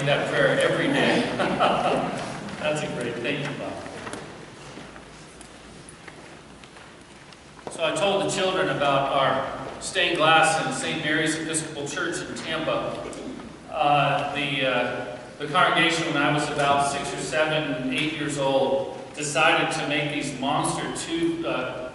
praying that prayer every day. That's a great, thank you, Bob. So I told the children about our stained glass in St. Mary's Episcopal Church in Tampa. The congregation, when I was about 6 or 7, 8 years old, decided to make these monster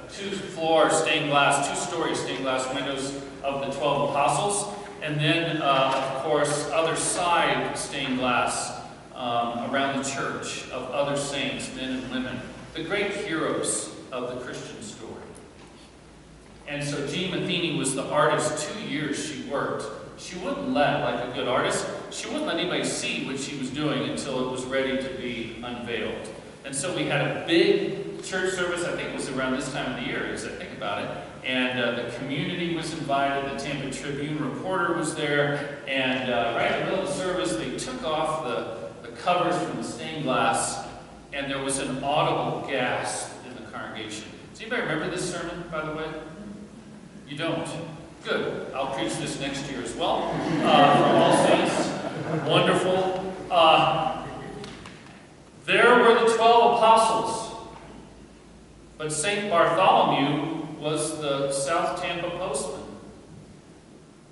two-floor stained glass, two-story stained glass windows of the 12 apostles, and then, of course, other side stained glass around the church of other saints, men and women, the great heroes of the Christian story. And so Jean Matheny was the artist. 2 years she worked. She wouldn't let, like a good artist, she wouldn't let anybody see what she was doing until it was ready to be unveiled. And so we had a big church service, I think it was around this time of the year, as I think about it, and the community was invited, the Tampa Tribune reporter was there, and right in the middle of the service, they took off the covers from the stained glass, and there was an audible gasp in the congregation. Does anybody remember this sermon, by the way? You don't? Good. I'll preach this next year as well, for All Saints. Wonderful. There were the 12 apostles, but St. Bartholomew was the South Tampa postman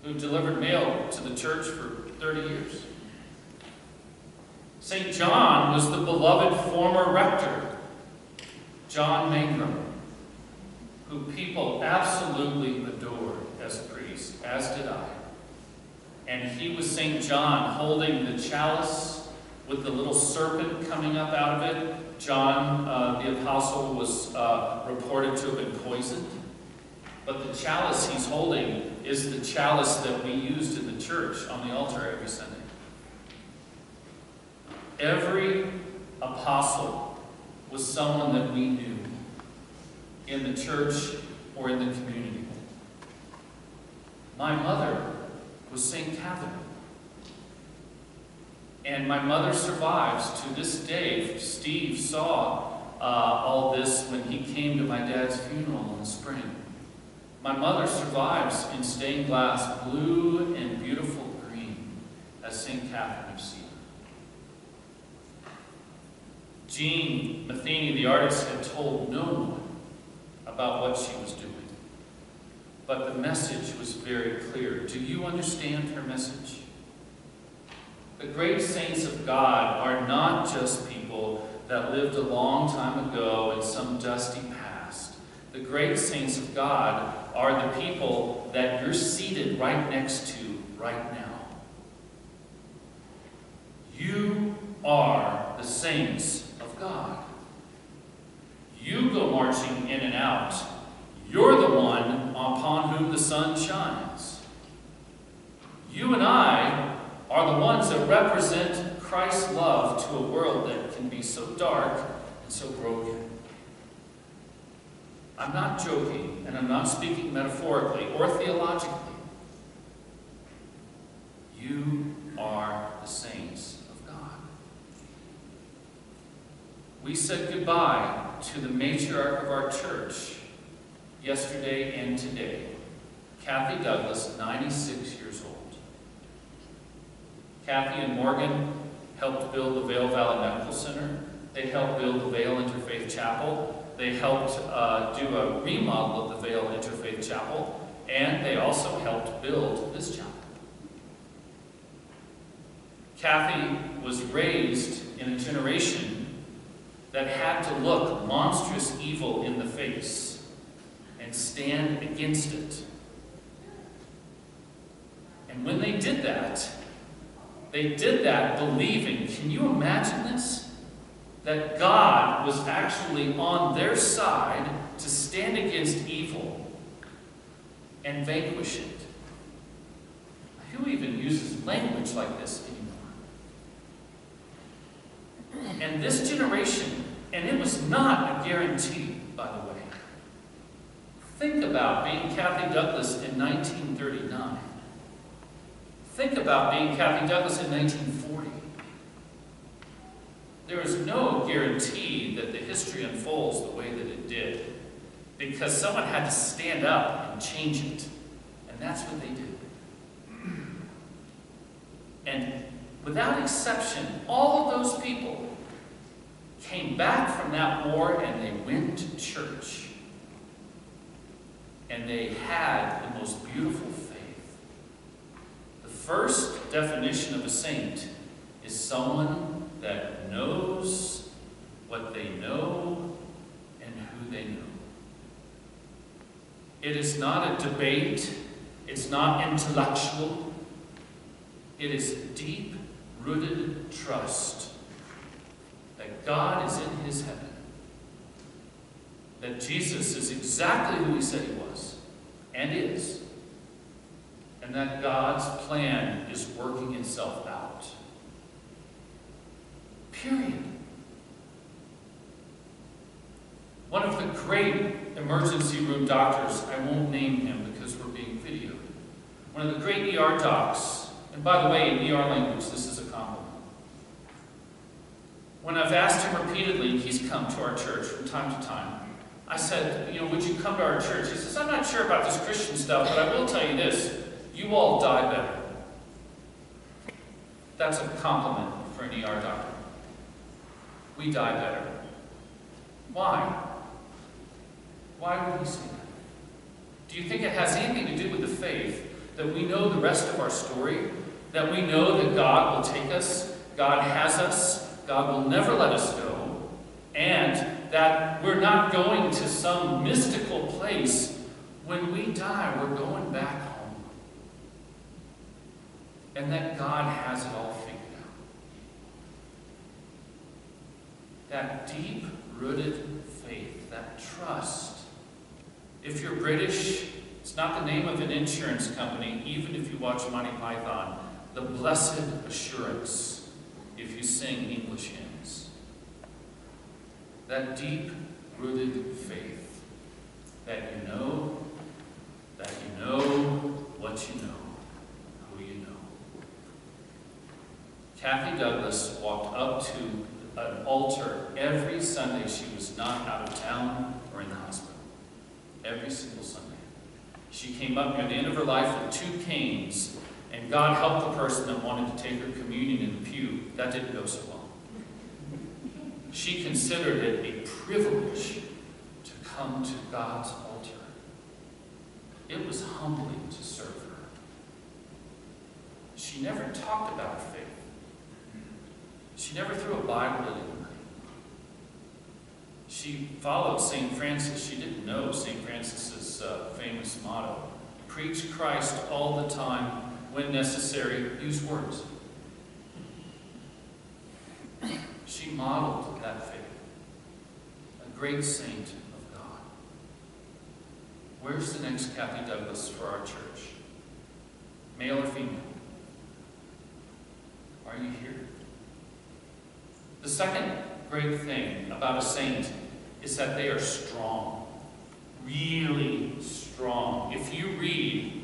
who delivered mail to the church for 30 years. St. John was the beloved former rector, John Mangrum, who people absolutely adored as a priest, as did I. And he was St. John holding the chalice with the little serpent coming up out of it. John, the apostle, was reported to have been poisoned. But the chalice he's holding is the chalice that we used in the church on the altar every Sunday. Every apostle was someone that we knew in the church or in the community. My mother was St. Catherine. And my mother survives to this day. Steve saw all this when he came to my dad's funeral in the spring. My mother survives in stained glass, blue and beautiful green, as St. Catherine of Siena. Jean Matheny, the artist, had told no one about what she was doing. But the message was very clear. Do you understand her message? The great saints of God are not just people that lived a long time ago in some dusty past. The great saints of God are the people that you're seated right next to right now. You are the saints of God. You go marching in and out. You're the one upon whom the sun shines. You and I are the ones that represent Christ's love to a world that can be so dark and so broken. I'm not joking, and I'm not speaking metaphorically or theologically. You are the saints of God. We said goodbye to the matriarch of our church yesterday and today, Cathie Douglas, 96 years old. Cathie and Morgan helped build the Vail Valley Medical Center. They helped build the Vail Interfaith Chapel. They helped do a remodel of the Vail Interfaith Chapel, and they also helped build this chapel. Cathie was raised in a generation that had to look monstrous evil in the face and stand against it. And when they did that believing, can you imagine this? That God was actually on their side to stand against evil and vanquish it. Who even uses language like this anymore? And this generation, and it was not a guarantee, by the way. Think about being Cathie Douglas in 1939. Think about being Cathie Douglas in 1940. There is no guarantee that the history unfolds the way that it did, because someone had to stand up and change it, and that's what they did. And without exception, all of those people came back from that war and they went to church. And they had the most beautiful faith. The first definition of a saint is someone that knows what they know and who they know. It is not a debate. It's not intellectual. It is deep-rooted trust that God is in his heaven, that Jesus is exactly who he said he was and is, and that God's plan is working itself out. Period. One of the great emergency room doctors, I won't name him because we're being videoed, one of the great ER docs, and by the way, in ER language, this is a compliment. When I've asked him repeatedly, he's come to our church from time to time, I said, would you come to our church? He says, I'm not sure about this Christian stuff, but I will tell you this, you all die better. That's a compliment for an ER doctor. We die better. Why? Why would he say that? Do you think it has anything to do with the faith that we know the rest of our story? That we know that God will take us, God has us, God will never let us go, and that we're not going to some mystical place. When we die, we're going back home. And that God has it all figured out. That deep-rooted faith, that trust. If you're British, it's not the name of an insurance company, even if you watch Monty Python. The blessed assurance, if you sing English hymns. That deep-rooted faith that you know what you know, who you know. Cathie Douglas walked up to an altar every Sunday she was not out of town or in the hospital. Every single Sunday. She came up near the end of her life with 2 canes, and God helped the person that wanted to take her communion in the pew. That didn't go so well. She considered it a privilege to come to God's altar. It was humbling to serve her. She never talked about her faith. She never threw a Bible at anybody. She followed St. Francis. She didn't know St. Francis's famous motto, preach Christ all the time, when necessary, use words. She modeled that faith. A great saint of God. Where's the next Cathie Douglas for our church? Male or female? Are you here? The second great thing about a saint is that they are strong. Really strong. If you read,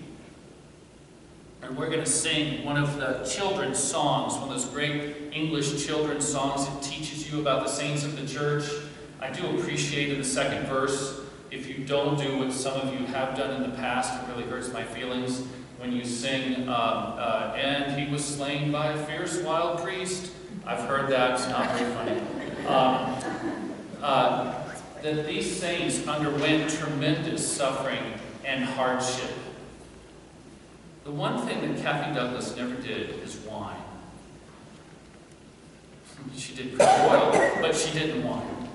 and we're going to sing one of the children's songs, one of those great English children's songs that teaches you about the saints of the church. I do appreciate in the second verse, if you don't do what some of you have done in the past, it really hurts my feelings, when you sing, and he was slain by a fierce wild priest. I've heard that, it's not very funny. That these saints underwent tremendous suffering and hardship. The one thing that Cathie Douglas never did is whine. She did pretty well, but she didn't whine.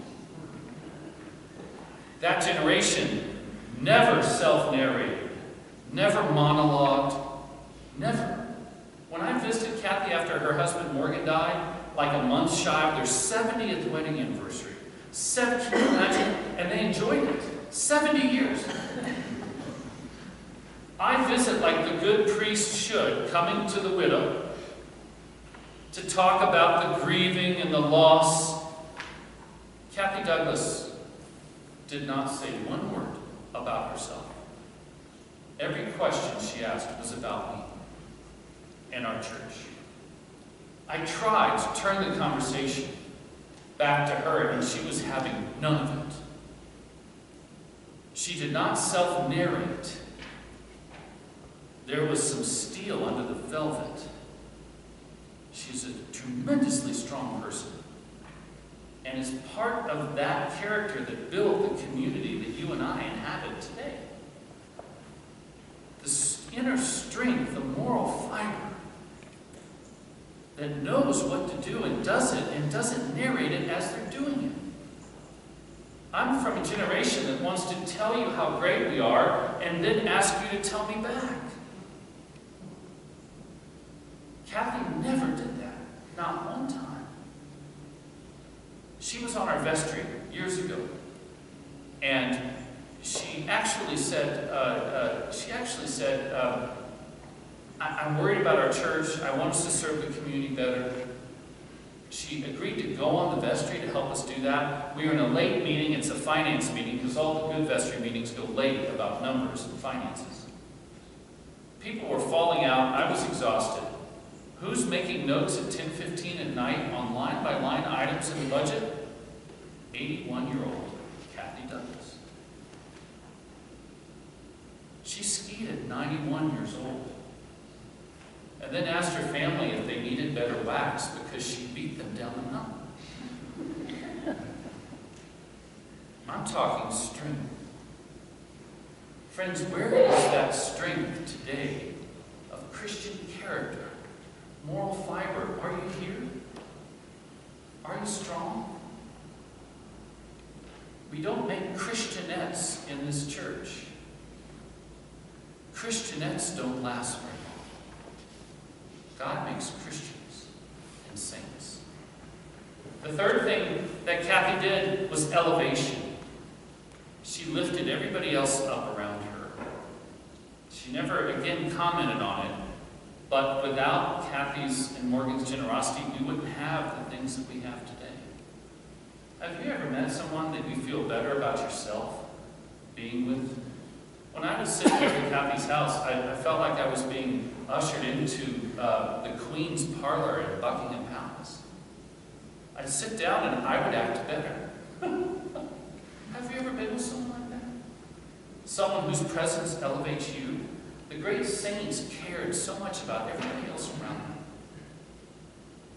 That generation never self-narrated, never monologued, never. When I visited Cathie after her husband Morgan died, like a month shy of their 70th wedding anniversary. Can you imagine? And they enjoyed it. 70 years. I visit like the good priest should, coming to the widow, to talk about the grieving and the loss. Cathie Douglas did not say one word about herself. Every question she asked was about me and our church. I tried to turn the conversation back to her, and she was having none of it. She did not self-narrate. There was some steel under the velvet. She she's a tremendously strong person. And is part of that character that built the community that you and I inhabit today. This inner strength, the moral fiber that knows what to do and does it, and doesn't narrate it as they're doing it. I'm from a generation that wants to tell you how great we are and then ask you to tell me back. Cathie never did that, not one time. She was on our vestry years ago, and she actually said, I'm worried about our church. I want us to serve the community better. She agreed to go on the vestry to help us do that. We were in a late meeting. It's a finance meeting, because all the good vestry meetings go late about numbers and finances. People were falling out. I was exhausted. Who's making notes at 10:15 at night on line-by-line items in the budget? 81-year-old Cathie Douglas. She skied at 91 years old. And then asked her family if they needed better wax because she beat them down the mountain. I'm talking strength. Friends, where is that strength today of Christian character, moral fiber? Are you here? Are you strong? We don't make Christianettes in this church. Christianettes don't last very long. God makes Christians and saints. The third thing that Cathie did was elevation. She lifted everybody else up around her. She never again commented on it, but without Cathie's and Morgan's generosity, we wouldn't have the things that we have today. Have you ever met someone that you feel better about yourself being with? When I was sitting over at Cathie's house, I felt like I was being ushered into the Queen's parlor at Buckingham Palace. I'd sit down and I would act better. Have you ever been with someone like that? Someone whose presence elevates you? The great saints cared so much about everybody else around them.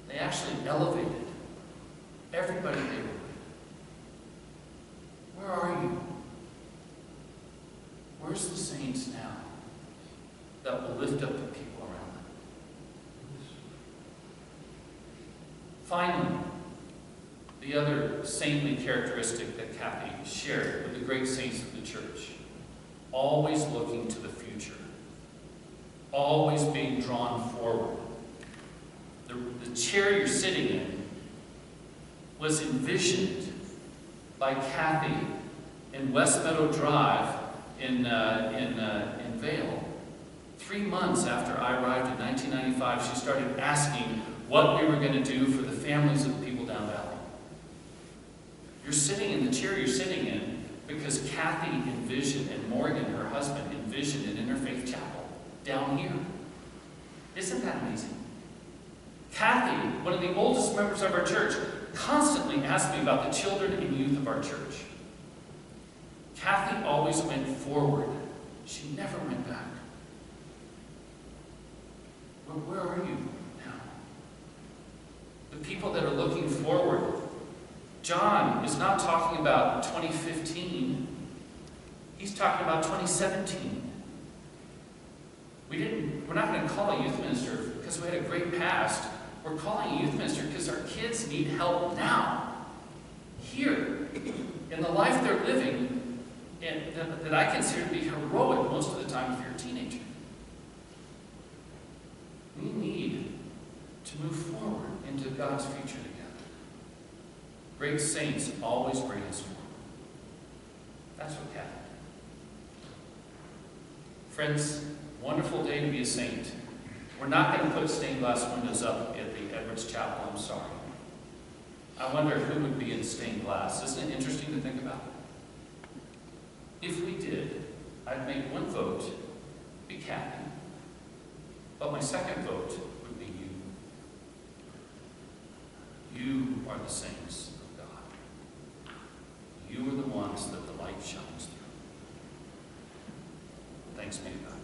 They actually elevated everybody they were with. Where are you? Where's the saints now that will lift up the people around them? Finally, the other saintly characteristic that Cathie shared with the great saints of the church, always looking to the future, always being drawn forward. The chair you're sitting in was envisioned by Cathie in West Meadow Drive in Vail. 3 months after I arrived in 1995, she started asking what we were going to do for the families of the people down Valley. You're sitting in the chair you're sitting in because Cathie envisioned, and Morgan, her husband, envisioned an interfaith chapel down here. Isn't that amazing? Cathie, one of the oldest members of our church, constantly asked me about the children and youth of our church. Cathie always went forward. She never went back. Well, where are you now? The people that are looking forward. John is not talking about 2015. He's talking about 2017. We're not going to call a youth minister because we had a great past. We're calling a youth minister because our kids need help now. Here. In the life they're living, and that I consider to be heroic most of the time if you're a teenager. We need to move forward into God's future together. Great saints always bring us forward. That's what Cathie did. Friends, wonderful day to be a saint. We're not going to put stained glass windows up at the Edwards Chapel, I'm sorry. I wonder who would be in stained glass. Isn't it interesting to think about? If we did, I'd make one vote be Cathie, but my second vote would be you. You are the saints of God. You are the ones that the light shines through. Thanks be to God.